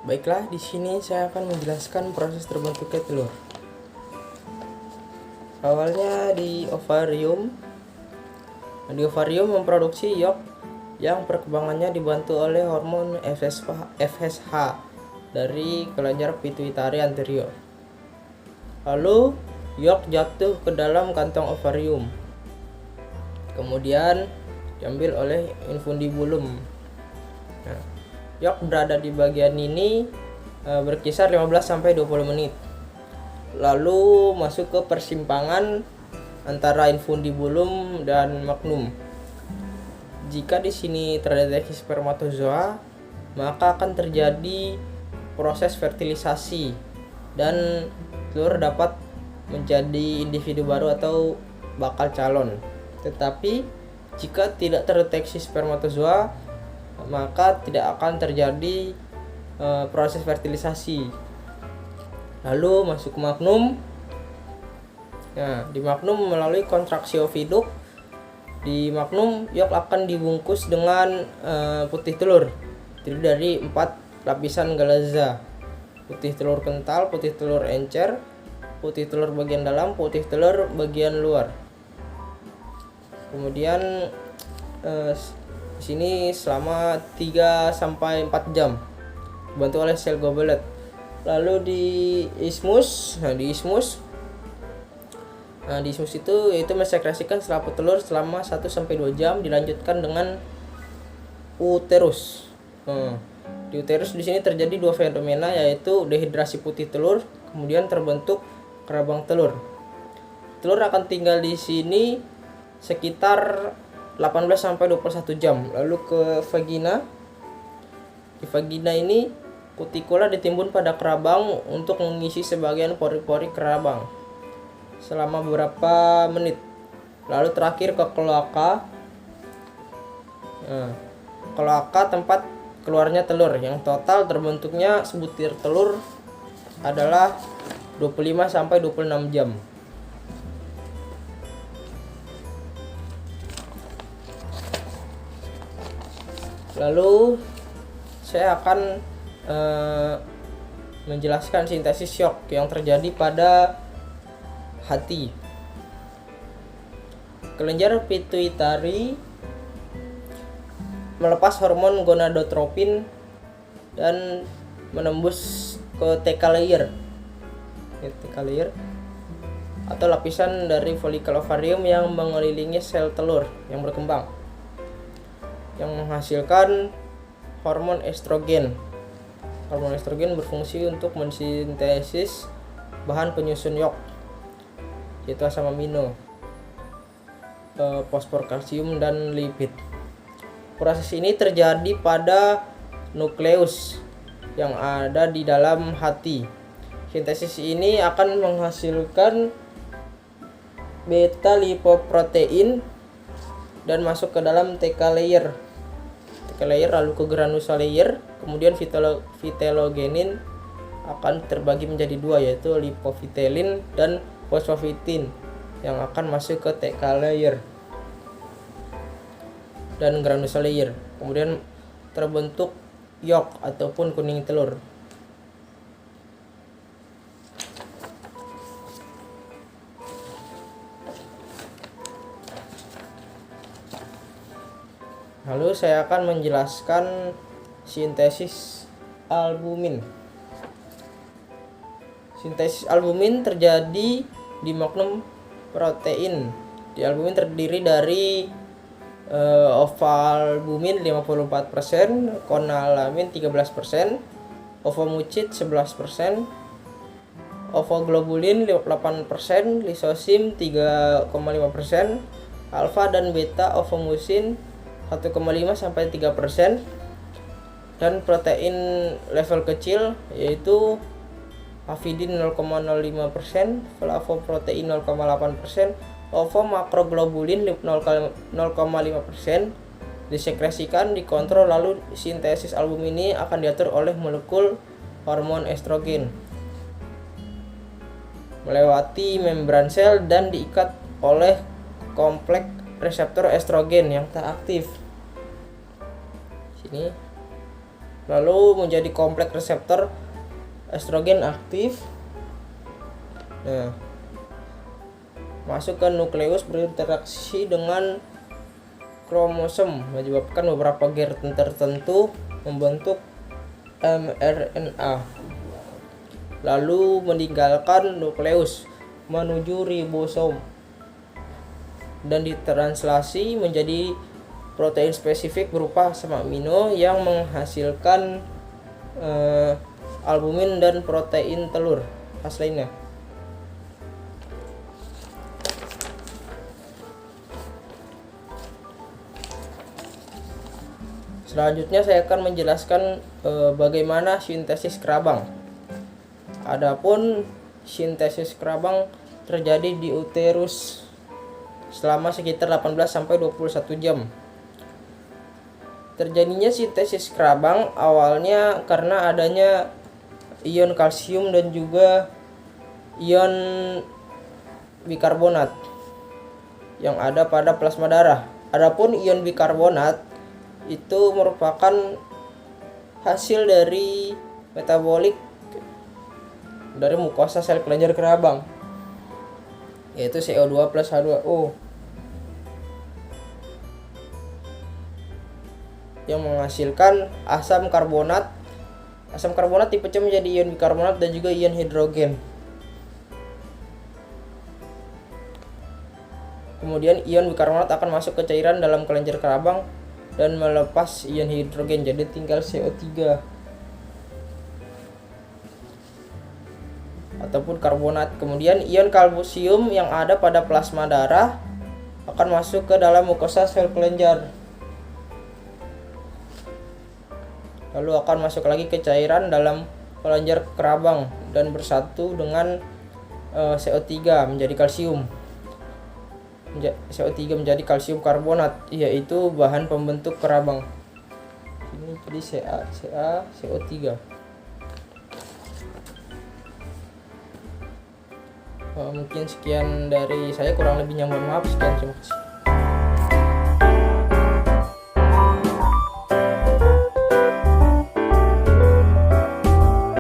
Baiklah, di sini saya akan menjelaskan proses terbentuknya telur. Awalnya di ovarium. Di ovarium memproduksi yolk yang perkembangannya dibantu oleh hormon FSH dari kelenjar pituitari anterior. Lalu yolk jatuh ke dalam kantong ovarium. Kemudian diambil oleh infundibulum. Nah, yolk berada di bagian ini berkisar 15-20 menit. Lalu masuk ke persimpangan antara infundibulum dan magnum. Jika di sini terdeteksi spermatozoa, maka akan terjadi proses fertilisasi dan telur dapat menjadi individu baru atau bakal calon. Tetapi jika tidak terdeteksi spermatozoa, maka tidak akan terjadi proses fertilisasi. Lalu masuk ke magnum. Nah, di magnum melalui kontraksi oviduk, di magnum yolk akan dibungkus dengan putih telur, terdiri dari 4 lapisan galaza: putih telur kental, putih telur encer, putih telur bagian dalam, putih telur bagian luar. Kemudian di sini selama 3-4 jam dibantu oleh sel gobelet. Lalu di ismus, di ismus itu yaitu mensekresikan selaput telur selama 1-2 jam, dilanjutkan dengan uterus. Di uterus di sini terjadi 2 fenomena, yaitu dehidrasi putih telur, kemudian terbentuk kerabang telur. Telur akan tinggal di sini sekitar 18-21 jam. Lalu ke vagina. Di vagina ini kutikula ditimbun pada kerabang untuk mengisi sebagian pori-pori kerabang selama beberapa menit. Lalu terakhir ke kloaka. Kloaka tempat keluarnya telur, yang total terbentuknya sebutir telur adalah 25-26 jam. Lalu saya akan menjelaskan sintesis yolk yang terjadi pada hati. Kelenjar pituitari melepas hormon gonadotropin dan menembus ke TK layer. TK layer atau lapisan dari folikel ovarium yang mengelilingi sel telur yang berkembang, yang menghasilkan hormon estrogen. Hormon estrogen berfungsi untuk mensintesis bahan penyusun yolk, yaitu asam amino, fosfor, kalsium, dan lipid. Proses ini terjadi pada nukleus yang ada di dalam hati. Sintesis ini akan menghasilkan beta lipoprotein dan masuk ke dalam TK layer, lalu ke granulosa layer. Kemudian vitellogenin akan terbagi menjadi 2, yaitu lipofitelin dan fosfofitin, yang akan masuk ke TK layer dan granulosa layer. Kemudian terbentuk yolk ataupun kuning telur. Lalu saya akan menjelaskan sintesis albumin. Sintesis albumin terjadi di magnum protein. Di albumin terdiri dari ovalbumin 54%, konalamin 13%, ovomucin 11%, ovoglobulin 8%, lisosim 3,5%, alfa dan beta ovomucin 1,5-3%, dan protein level kecil yaitu avidin 0,05%, flavoprotein 0,8%, ovomakroglobulin 0,5% disekresikan, dikontrol. Lalu sintesis albumin ini akan diatur oleh molekul hormon estrogen melewati membran sel dan diikat oleh kompleks reseptor estrogen yang tak aktif. Sini lalu menjadi kompleks reseptor estrogen aktif. Nah, masuk ke nukleus, berinteraksi dengan kromosom, menyebabkan beberapa gen tertentu membentuk mRNA, lalu meninggalkan nukleus menuju ribosom dan ditranslasi menjadi protein spesifik berupa asam amino yang menghasilkan albumin dan protein telur khas lainnya. Selanjutnya saya akan menjelaskan bagaimana sintesis kerabang. Adapun sintesis kerabang terjadi di uterus selama sekitar 18 sampai 21 jam. Terjadinya sintesis kerabang awalnya karena adanya ion kalsium dan juga ion bikarbonat yang ada pada plasma darah. Adapun ion bikarbonat itu merupakan hasil dari metabolik dari mukosa sel kelenjar kerabang, yaitu CO2 plus H2O, yang menghasilkan asam karbonat. Asam karbonat dipecah menjadi ion bikarbonat dan juga ion hidrogen. Kemudian ion bikarbonat akan masuk ke cairan dalam kelenjar kerabang dan melepas ion hidrogen, jadi tinggal CO3 ataupun karbonat. Kemudian ion kalsium yang ada pada plasma darah akan masuk ke dalam mukosa sel kelenjar, lalu akan masuk lagi ke cairan dalam kelenjar kerabang dan bersatu dengan CO3 menjadi kalsium. CO3 menjadi kalsium karbonat, yaitu bahan pembentuk kerabang. Ini jadi CO3. Mungkin sekian dari saya, kurang lebihnya mohon maaf. Sekian, terima kasih.